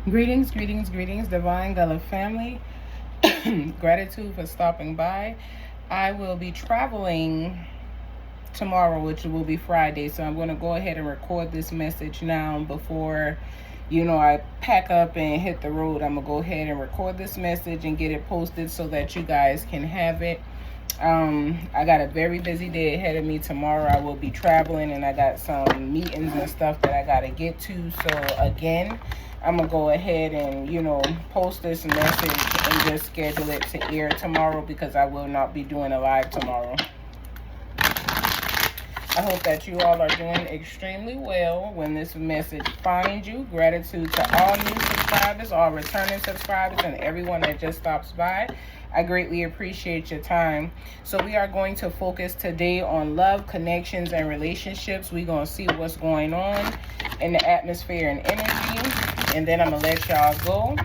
Greetings, greetings, greetings, Divine Gullah family. Gratitude for stopping by. I will be traveling tomorrow, which will be Friday, so I'm going to go ahead and record this message now before, I pack up and hit the road. I'm going to go ahead and record this message and get it posted so that you guys can have it. I got a very busy day ahead of me tomorrow. I will be traveling and I got some meetings and stuff that I got to get to. So again, I'm going to go ahead and, post this message and just schedule it to air tomorrow because I will not be doing a live tomorrow. I hope that you all are doing extremely well when this message finds you. Gratitude to all new subscribers, all returning subscribers, and everyone that just stops by. I greatly appreciate your time. So we are going to focus today on love, connections, and relationships. We're going to see what's going on in the atmosphere and energy. And then I'm going to let y'all go.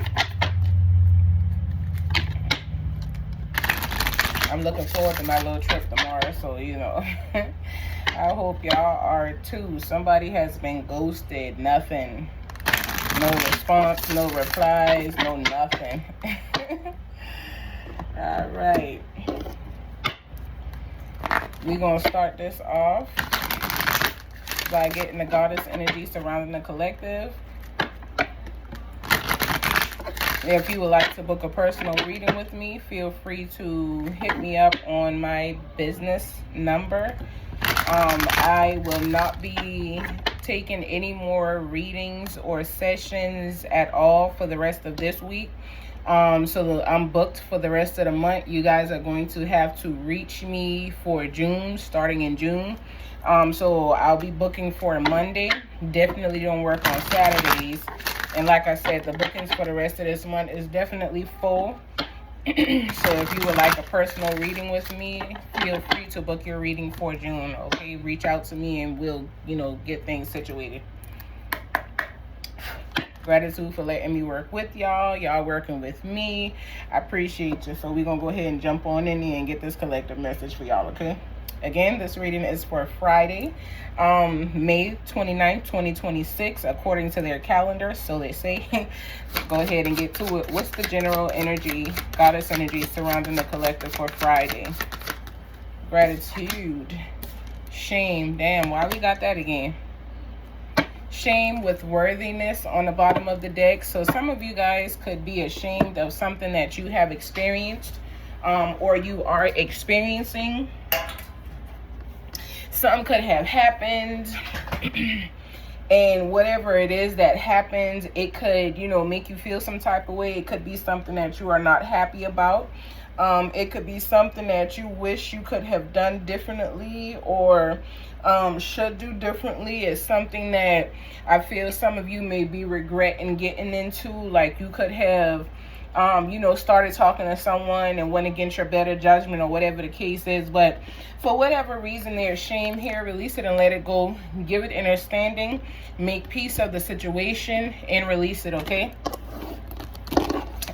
I'm looking forward to my little trip tomorrow. So, I hope y'all are too. Somebody has been ghosted. Nothing. No response, no replies, no nothing. All right. We're going to start this off by getting the goddess energy surrounding the collective. If you would like to book a personal reading with me, feel free to hit me up on my business number. I will not be taking any more readings or sessions at all for the rest of this week. So I'm booked for the rest of the month. You guys are going to have to reach me for June, starting in June. So I'll be booking for Monday. Definitely don't work on Saturdays. And like I said, the bookings for the rest of this month is definitely full. So if you would like a personal reading with me, feel free to book your reading for June. Okay, reach out to me and we'll, get things situated. Gratitude for letting me work with y'all. Y'all working with me. I appreciate you. So we're going to go ahead and jump on in there and get this collective message for y'all, okay? Again, this reading is for Friday, May 29th, 2026, according to their calendar. So they say, go ahead and get to it. What's the general energy, goddess energy surrounding the collective for Friday? Gratitude. Shame. Damn, why we got that again? Shame with worthiness on the bottom of the deck. So some of you guys could be ashamed of something that you have experienced or you are experiencing. Something could have happened and whatever it is that happens, it could, make you feel some type of way. It could be something that you are not happy about. It could be something that you wish you could have done differently or should do differently. It's something that I feel some of you may be regretting getting into. Like you could have started talking to someone and went against your better judgment or whatever the case is. But for whatever reason, there's shame here. Release it and let it go. Give it understanding. Make peace of the situation and release it, okay?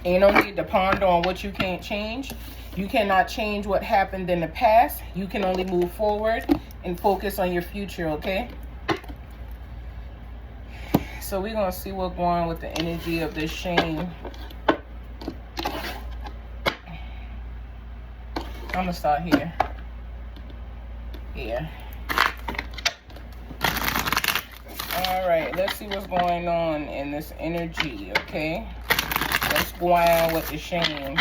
Ain't no need to ponder on what you can't change. You cannot change what happened in the past. You can only move forward and focus on your future, okay? So we're going to see what's going on with the energy of this shame. I'm going to start here. Yeah. All right, let's see what's going on in this energy, okay? Let's go on with the shame.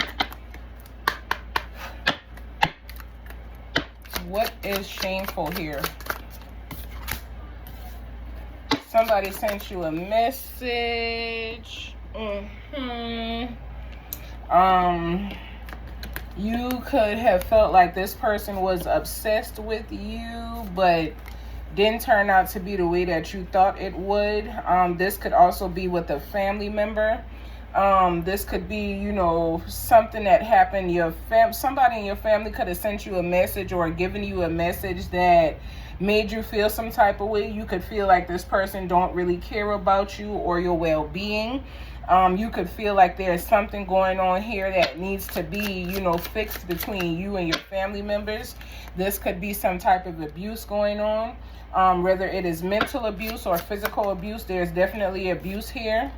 What is shameful here? Somebody sent you a message. You could have felt like this person was obsessed with you, but didn't turn out to be the way that you thought it would. This could also be with a family member. This could be, something that happened. Somebody in your family could have sent you a message or given you a message that made you feel some type of way. You could feel like this person don't really care about you or your well-being. You could feel like there's something going on here that needs to be, fixed between you and your family members. This could be some type of abuse going on. Whether it is mental abuse or physical abuse, there's definitely abuse here.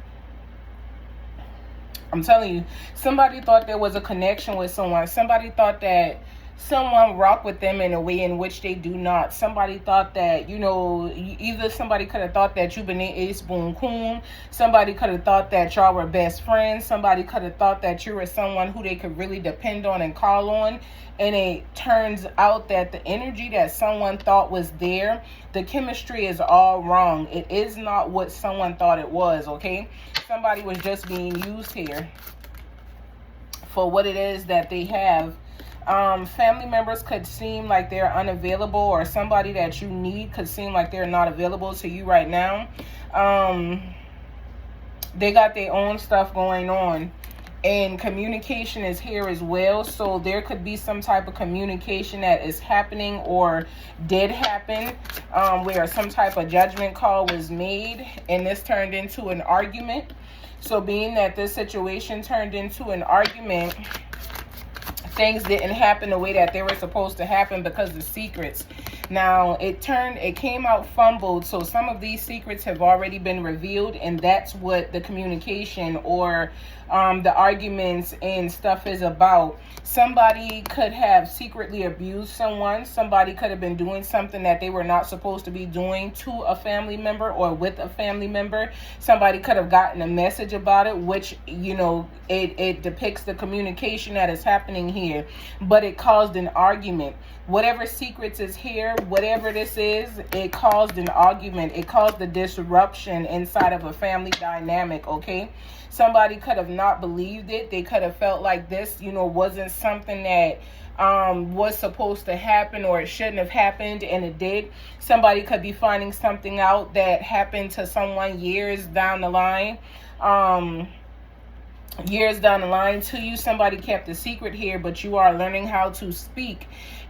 I'm telling you, somebody thought there was a connection with someone. Somebody thought that someone rocked with them in a way in which they do not. Somebody thought that, you know, either somebody could have thought that you been ace boon coon. Somebody could have thought that y'all were best friends. Somebody could have thought that you were someone who they could really depend on and call on. And it turns out that the energy that someone thought was there, the chemistry is all wrong. It is not what someone thought it was, okay? Somebody was just being used here for what it is that they have. Family members could seem like they're unavailable, or somebody that you need could seem like they're not available to you right now. They got their own stuff going on, and communication is here as well. So there could be some type of communication that is happening or did happen, where some type of judgment call was made and this turned into an argument. So being that this situation turned into an argument, things didn't happen the way that they were supposed to happen because of secrets. Now it came out fumbled, so some of these secrets have already been revealed, and that's what the communication or the arguments and stuff is about. Somebody could have secretly abused someone. Somebody could have been doing something that they were not supposed to be doing to a family member or with a family member. Somebody could have gotten a message about it, which, you know, it depicts the communication that is happening here, but it caused an argument. Whatever secrets is here, whatever this is, it caused an argument. It caused a disruption inside of a family dynamic, okay? Somebody could have not believed it. They could have felt like this, you know, wasn't something that was supposed to happen, or it shouldn't have happened, and it did. Somebody could be finding something out that happened to someone years down the line. Years down the line to you. Somebody kept a secret here, but you are learning how to speak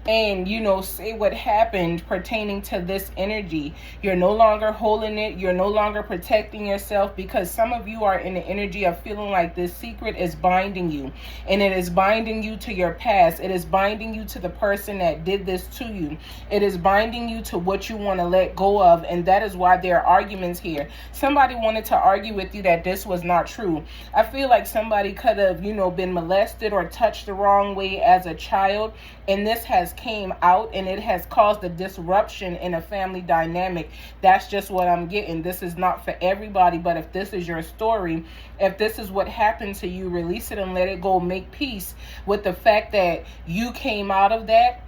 and, you know, say what happened pertaining to this energy. You're no longer holding it. You're no longer protecting yourself, because some of you are in the energy of feeling like this secret is binding you, and it is binding you to your past. It is binding you to the person that did this to you. It is binding you to what you want to let go of, and that is why there are arguments here. Somebody wanted to argue with you that this was not true. I feel like somebody could have, you know, been molested or touched the wrong way as a child, and this has came out, and it has caused a disruption in a family dynamic. That's just what I'm getting. This is not for everybody, but if this is your story, if this is what happened to you, release it and let it go. Make peace with the fact that you came out of that.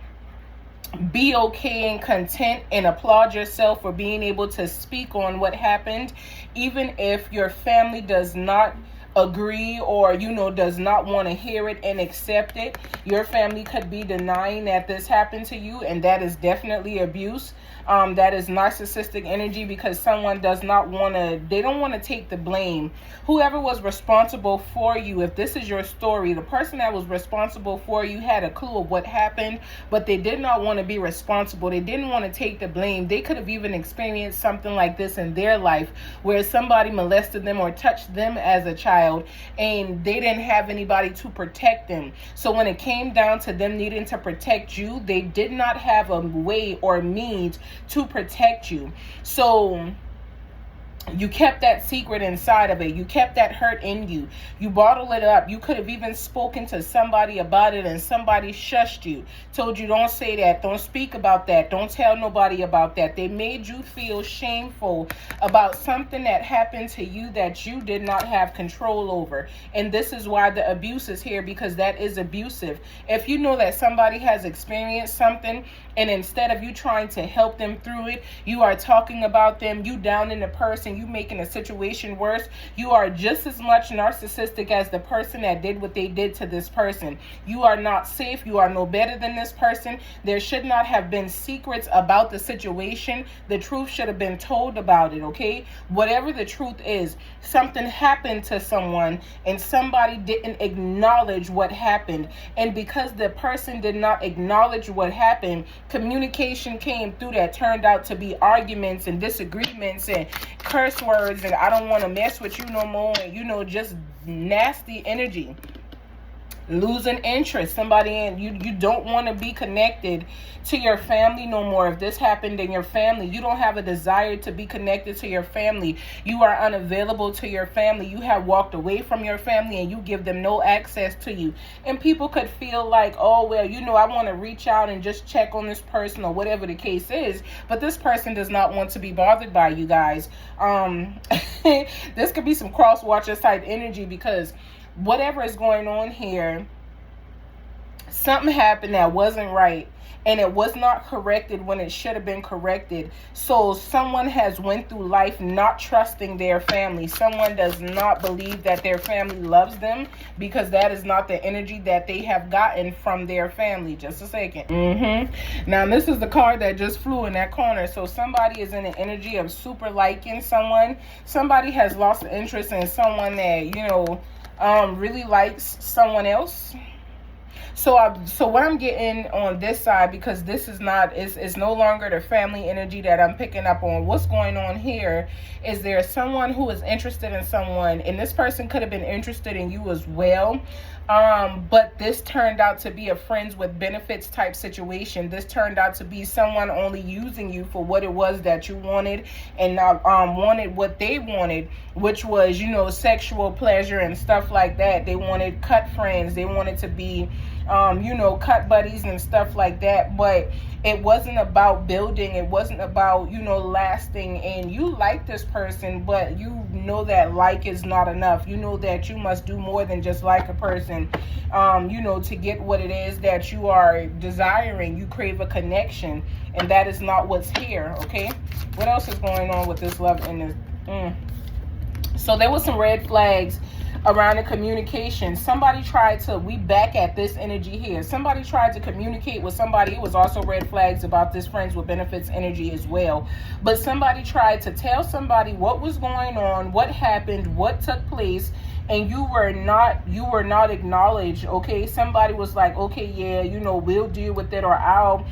Be okay and content, and applaud yourself for being able to speak on what happened, even if your family does not agree, or, you know, does not want to hear it and accept it. Your family could be denying that this happened to you, and that is definitely abuse. That is narcissistic energy, because someone does not want to, they don't want to take the blame. Whoever was responsible for you, if this is your story, the person that was responsible for you had a clue of what happened, but they did not want to be responsible. They didn't want to take the blame. They could have even experienced something like this in their life, where somebody molested them or touched them as a child, and they didn't have anybody to protect them. So when it came down to them needing to protect you, they did not have a way or means to protect you. So you kept that secret inside of it. You kept that hurt in you. You bottled it up. You could have even spoken to somebody about it, and somebody shushed you, told you don't say that, don't speak about that, don't tell nobody about that. They made you feel shameful about something that happened to you that you did not have control over. And this is why the abuse is here, because that is abusive. If you know that somebody has experienced something, and instead of you trying to help them through it, you are talking about them, you down in the person, you making a situation worse, you are just as much narcissistic as the person that did what they did to this person. You are not safe. You are no better than this person. There should not have been secrets about the situation. The truth should have been told about it, okay? Whatever the truth is, something happened to someone, and somebody didn't acknowledge what happened. And because the person did not acknowledge what happened, communication came through that turned out to be arguments and disagreements and curse words, and I don't want to mess with you no more, and, you know, just nasty energy. losing interest. Somebody in you don't want to be connected to your family no more. If this happened in your family, you don't have a desire to be connected to your family. You are unavailable to your family. You have walked away from your family and you give them no access to you. And people could feel like, oh, well, you know, I want to reach out and just check on this person or whatever the case is. But this person does not want to be bothered by you guys. This could be some cross watchers type energy, because whatever is going on here, something happened that wasn't right, and it was not corrected when it should have been corrected. So someone has went through life not trusting their family. Someone does not believe that their family loves them, because that is not the energy that they have gotten from their family. Just a second. Now this is the card that just flew in that corner. So somebody is in an energy of super liking someone. Somebody has lost interest in someone that, you know, really likes someone else. So what I'm getting on this side, because this is not, it's no longer the family energy that I'm picking up on. What's going on here is there's someone who is interested in someone, and this person could have been interested in you as well. But this turned out to be a friends with benefits type situation. This turned out to be someone only using you for what it was that you wanted, and not wanted what they wanted, which was, you know, sexual pleasure and stuff like that. They wanted cut friends. They wanted to be, you know, cut buddies and stuff like that. But it wasn't about building. It wasn't about, you know, lasting. And you like this person, but you know that like is not enough. You know that you must do more than just like a person, you know, to get what it is that you are desiring. You crave a connection, and that is not what's here. Okay, what else is going on with this love in this? So there was some red flags around the communication. Somebody tried to, we back at this energy here. Somebody tried to communicate with somebody. It was also red flags about this friends with benefits energy as well. But somebody tried to tell somebody what was going on, what happened, what took place, and you were not acknowledged. Okay, somebody was like, okay, yeah, you know, we'll deal with it, or I'll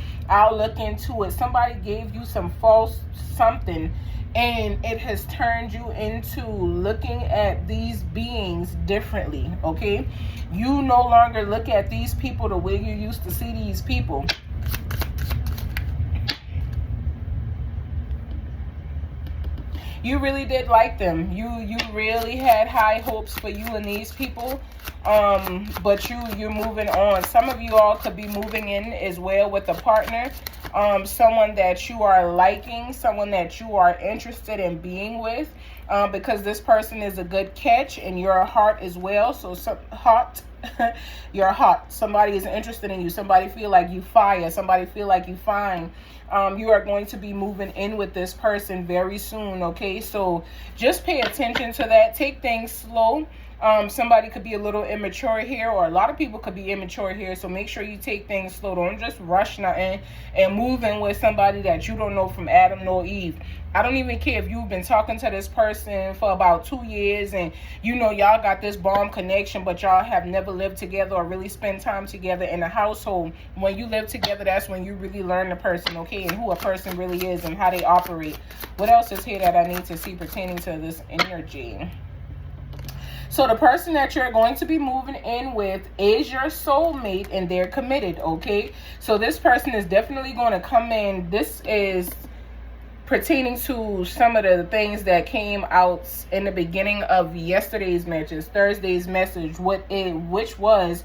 look into it. Somebody gave you some false something, and it has turned you into looking at these beings differently. Okay, you no longer look at these people the way you used to see these people. You really did like them. You really had high hopes for you and these people. But you're moving on. Some of you all could be moving in as well with a partner. Someone that you are liking, someone that you are interested in being with, because this person is a good catch and you're a heart as well. So you're hot. Somebody is interested in you. Somebody feel like you fire. Somebody feel like you fine. You are going to be moving in with this person very soon. Okay, so just pay attention to that. Take things slow. Somebody could be a little immature here, or a lot of people could be immature here. So make sure you take things slow. Don't just rush nothing and move in with somebody that you don't know from Adam nor Eve. I don't even care if you've been talking to this person for about 2 years and you know y'all got this bomb connection, but y'all have never lived together or really spent time together in a household. When you live together, that's when you really learn the person, okay, and who a person really is and how they operate. What else is here that I need to see pertaining to this energy? So the person that you're going to be moving in with is your soulmate, and they're committed, okay? So this person is definitely going to come in. This is pertaining to some of the things that came out in the beginning of yesterday's message, Thursday's message, which was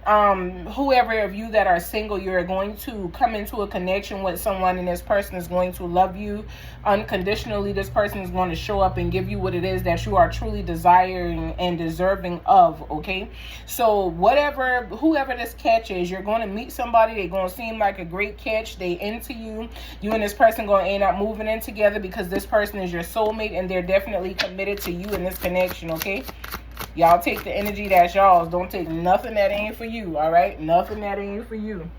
whoever of you that are single, you're going to come into a connection with someone, and this person is going to love you unconditionally. This person is going to show up and give you what it is that you are truly desiring and deserving of, okay? So whoever this catch is, you're going to meet somebody. They're going to seem like a great catch. They into you. You and this person going to end up moving in together, because this person is your soulmate and they're definitely committed to you in this connection, okay? Y'all take the energy that's y'all's. Don't take nothing that ain't for you, all right? Nothing that ain't for you.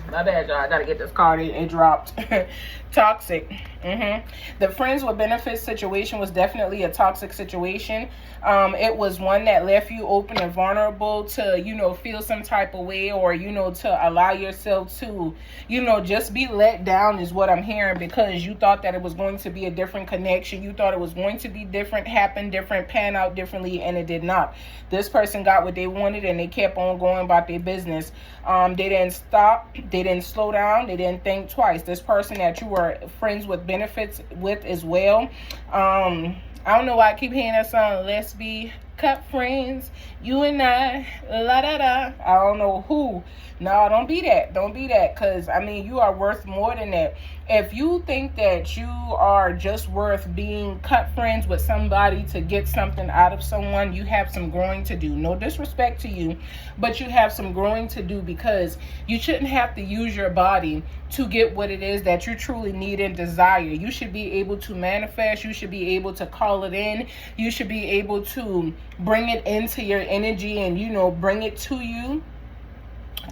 My bad, y'all. I gotta get this card. It dropped. Toxic. The friends with benefits situation was definitely a toxic situation. It was one that left you open and vulnerable to, you know, feel some type of way, or, you know, to allow yourself to, you know, just be let down is what I'm hearing, because you thought that it was going to be a different connection. You thought it was going to be different, happen different, pan out differently, and it did not. This person got what they wanted and they kept on going about their business. They didn't stop. They didn't slow down. They didn't think twice. This person that you were friends with benefits with as well. I don't know why I keep hearing that song, let's be cut friends, you and I, la da da. I don't know who. No, don't be that. Don't be that, because, I mean, you are worth more than that. If you think that you are just worth being cut friends with somebody to get something out of someone, you have some growing to do. No disrespect to you, but you have some growing to do, because you shouldn't have to use your body to get what it is that you truly need and desire. You should be able to manifest. You should be able to call it in. You should be able to bring it into your energy and, you know, bring it to you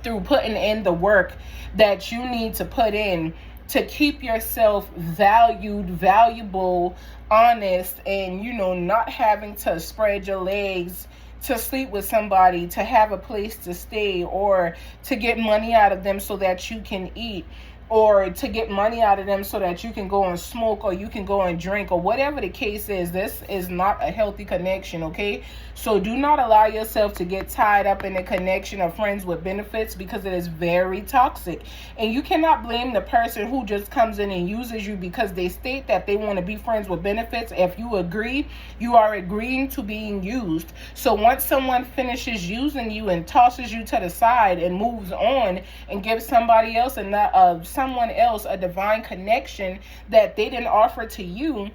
through putting in the work that you need to put in to keep yourself valued, valuable, honest, and, you know, not having to spread your legs to sleep with somebody, to have a place to stay, or to get money out of them so that you can eat, or to get money out of them so that you can go and smoke, or you can go and drink, or whatever the case is. This is not a healthy connection, okay? So do not allow yourself to get tied up in a connection of friends with benefits, because it is very toxic. And you cannot blame the person who just comes in and uses you because they state that they want to be friends with benefits. If you agree, you are agreeing to being used. So once someone finishes using you and tosses you to the side and moves on and gives somebody else someone else a divine connection that they didn't offer to you,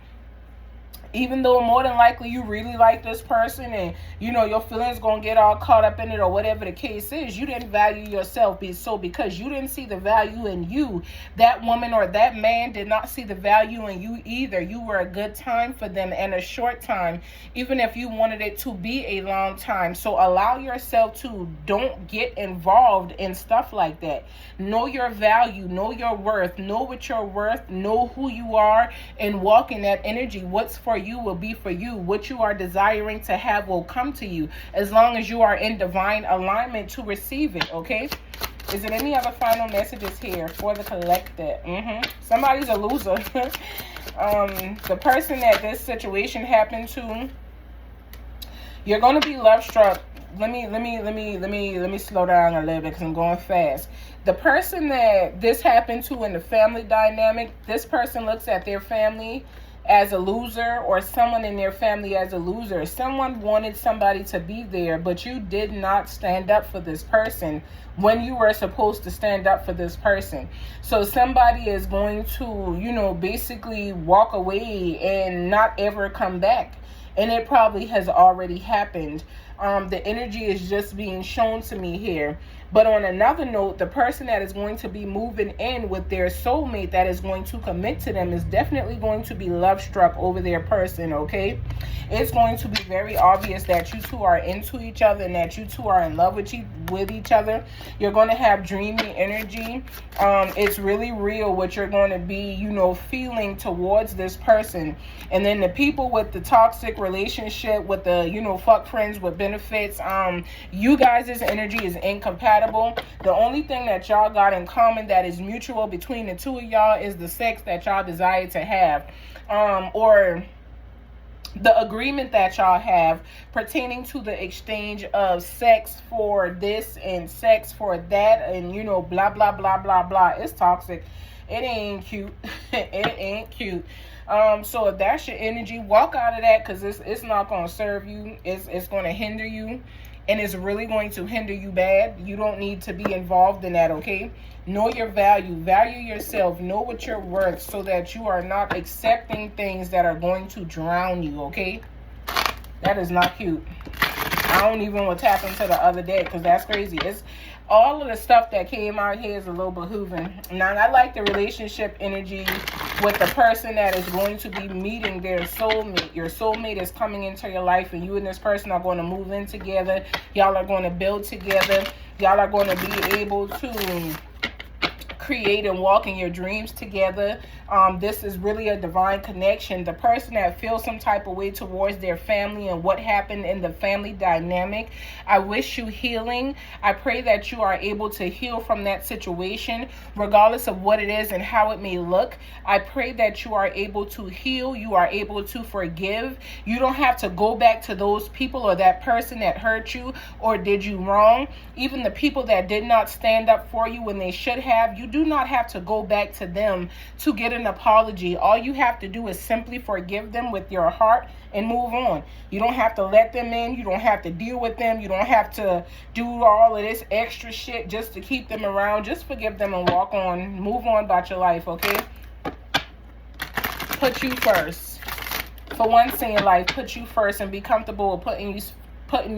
even though more than likely you really like this person and, you know, your feelings gonna get all caught up in it, or whatever the case is, you didn't value yourself. So because you didn't see the value in you, that woman or that man did not see the value in you either. You were a good time for them and a short time, even if you wanted it to be a long time. So allow yourself to don't get involved in stuff like that. Know your value, know your worth, know what you're worth, know who you are, and walk in that energy. What's for you will be for you. What you are desiring to have will come to you, as long as you are in divine alignment to receive it, okay? Is there any other final messages here for the collective? Somebody's a loser. The person that this situation happened to, you're going to be love struck. Let me slow down a little bit because I'm going fast. The person that this happened to in the family dynamic, this person looks at their family as a loser, or someone in their family as a loser. Someone wanted somebody to be there, but you did not stand up for this person when you were supposed to stand up for this person. So somebody is going to, you know, basically walk away and not ever come back. And it probably has already happened. The energy is just being shown to me here. But on another note, the person that is going to be moving in with their soulmate that is going to commit to them is definitely going to be love struck over their person, okay? It's going to be very obvious that you two are into each other and that you two are in love with each other. You're going to have dreamy energy. It's really real what you're going to be, you know, feeling towards this person. And then the people with the toxic relationship, with the, you know, fuck friends with benefits, you guys' energy is incompatible. The only thing that y'all got in common that is mutual between the two of y'all is the sex that y'all desire to have, or the agreement that y'all have pertaining to the exchange of sex for this and sex for that, and, you know, blah blah blah blah blah. It's toxic. It ain't cute. It ain't cute. So if that's your energy, walk out of that, because it's not going to serve you. It's going to hinder you, and it's really going to hinder you bad. You don't need to be involved in that, okay? Know your value. Value yourself. Know what you're worth, so that you are not accepting things that are going to drown you, okay? That is not cute. I don't even want to tap into the other deck, because that's crazy. It's all of the stuff that came out here is a little behooving. Now, I like the relationship energy with the person that is going to be meeting their soulmate. Your soulmate is coming into your life, and you and this person are going to move in together. Y'all are going to build together. Y'all are going to be able to create and walk in your dreams together. This is really a divine connection. The person that feels some type of way towards their family and what happened in the family dynamic, I wish you healing. I pray that you are able to heal from that situation, regardless of what it is and how it may look. I pray that you are able to heal. You are able to forgive. You don't have to go back to those people or that person that hurt you or did you wrong. Even the people that did not stand up for you when they should have, you do not have to go back to them to get an apology. All you have to do is simply forgive them with your heart and move on. You don't have to let them in. You don't have to deal with them. You don't have to do all of this extra shit just to keep them around. Just forgive them and walk on. Move on about your life, okay? Put you first. For one thing in life, put you first and be comfortable with putting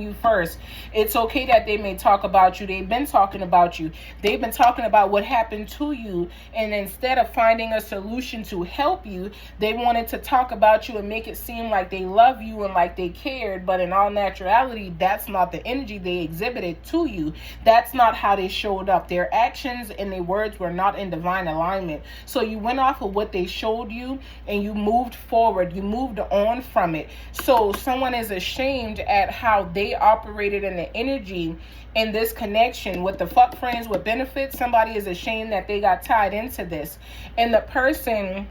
you first. It's okay that they may talk about you. They've been talking about you. They've been talking about what happened to you, and instead of finding a solution to help you, they wanted to talk about you and make it seem like they love you and like they cared. But in all naturality, that's not the energy they exhibited to you. That's not how they showed up. Their actions and their words were not in divine alignment. So you went off of what they showed you and you moved forward. You moved on from it. So someone is ashamed at how they operated in the energy in this connection with the fuck friends with benefits. Somebody is ashamed that they got tied into this, and the person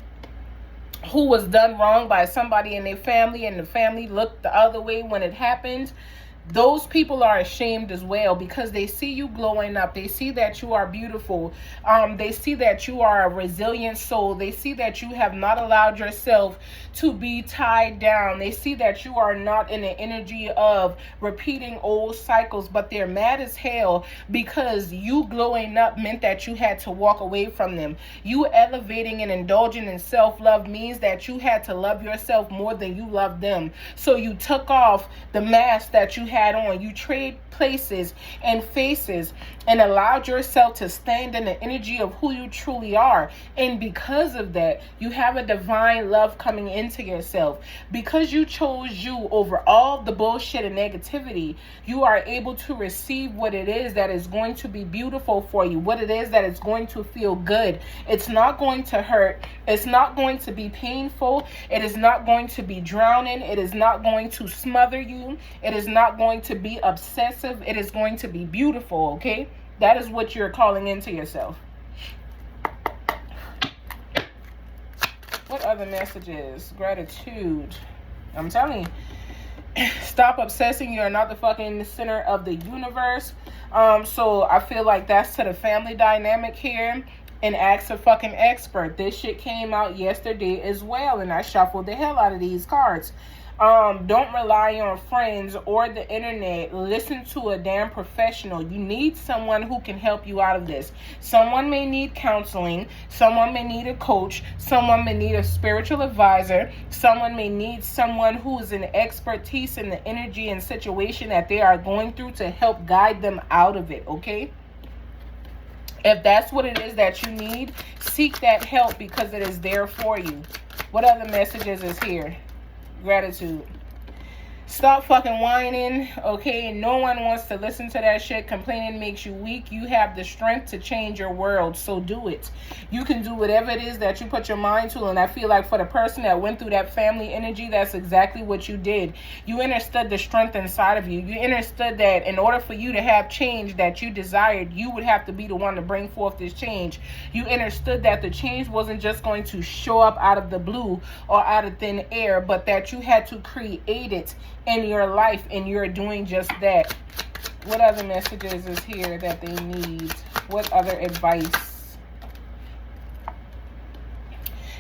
who was done wrong by somebody in their family and the family looked the other way when it happened, those people are ashamed as well, because they see you glowing up. They see that you are beautiful. They see that you are a resilient soul. They see that you have not allowed yourself to be tied down. They see that you are not in the energy of repeating old cycles, but they're mad as hell because you glowing up meant that you had to walk away from them. You elevating and indulging in self-love means that you had to love yourself more than you love them. So you took off the mask that you had on. You trade places and faces and allowed yourself to stand in the energy of who you truly are. And because of that, you have a divine love coming into yourself. Because you chose you over all the bullshit and negativity, you are able to receive what it is that is going to be beautiful for you, what it is that is going to feel good. It's not going to hurt. It's not going to be painful. It is not going to be drowning. It is not going to smother you. It is not going to be obsessive. It is going to be beautiful, okay? That is what you're calling into yourself. What other messages? Gratitude. I'm telling you, stop obsessing. You're not the fucking center of the universe. So I feel like that's to the family dynamic here. And ask a fucking expert. This shit came out yesterday as well, and I shuffled the hell out of these cards. Don't rely on friends or the internet. Listen to a damn professional. You need someone who can help you out of this. Someone may need counseling. Someone may need a coach. Someone may need a spiritual advisor. Someone may need someone who is an expertise in the energy and situation that they are going through to help guide them out of it, okay? If that's what it is that you need, seek that help because it is there for you. What other messages is here? Gratitude. Stop fucking whining, okay? No one wants to listen to that shit. Complaining makes you weak. You have the strength to change your world, so do it. You can do whatever it is that you put your mind to, and I feel like for the person that went through that family energy, that's exactly what you did. You understood the strength inside of you. You understood that in order for you to have change that you desired, you would have to be the one to bring forth this change. You understood that the change wasn't just going to show up out of the blue or out of thin air, but that you had to create it in your life, and you're doing just that. What other messages is here that they need? What other advice?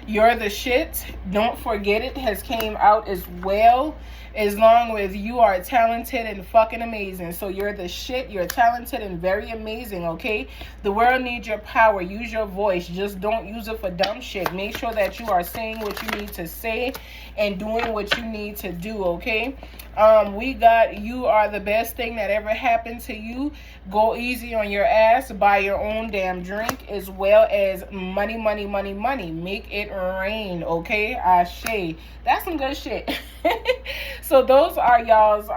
You're the shit. Don't forget it has came out as well. As long as you are talented and fucking amazing. So you're the shit. You're talented and very amazing, okay? The world needs your power. Use your voice. Just don't use it for dumb shit. Make sure that you are saying what you need to say and doing what you need to do, okay? We got you are the best thing that ever happened to you. Go easy on your ass. Buy your own damn drink, as well as money, money, money, money. Make it rain, okay? Ashe. That's some good shit. So those are y'all's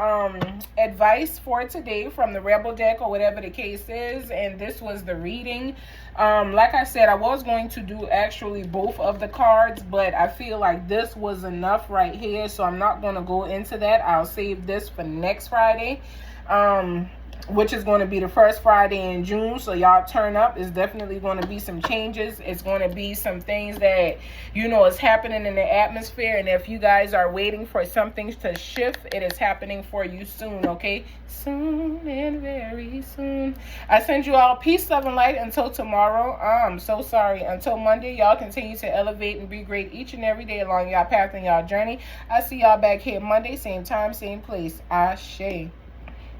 advice for today from the Rebel deck or whatever the case is, and this was the reading. Like I said, I was going to do actually both of the cards, but I feel like this was enough right here, so I'm not going to go into that. I'll save this for next Friday, which is going to be the first Friday in June. So y'all turn up. It's definitely going to be some changes. It's going to be some things that, you know, is happening in the atmosphere. And if you guys are waiting for some things to shift, it is happening for you soon, okay? Soon and very soon. I send you all peace, love, and light until tomorrow. I'm so sorry. Until Monday, y'all continue to elevate and be great each and every day along y'all path and y'all journey. I see y'all back here Monday, same time, same place. Ashe.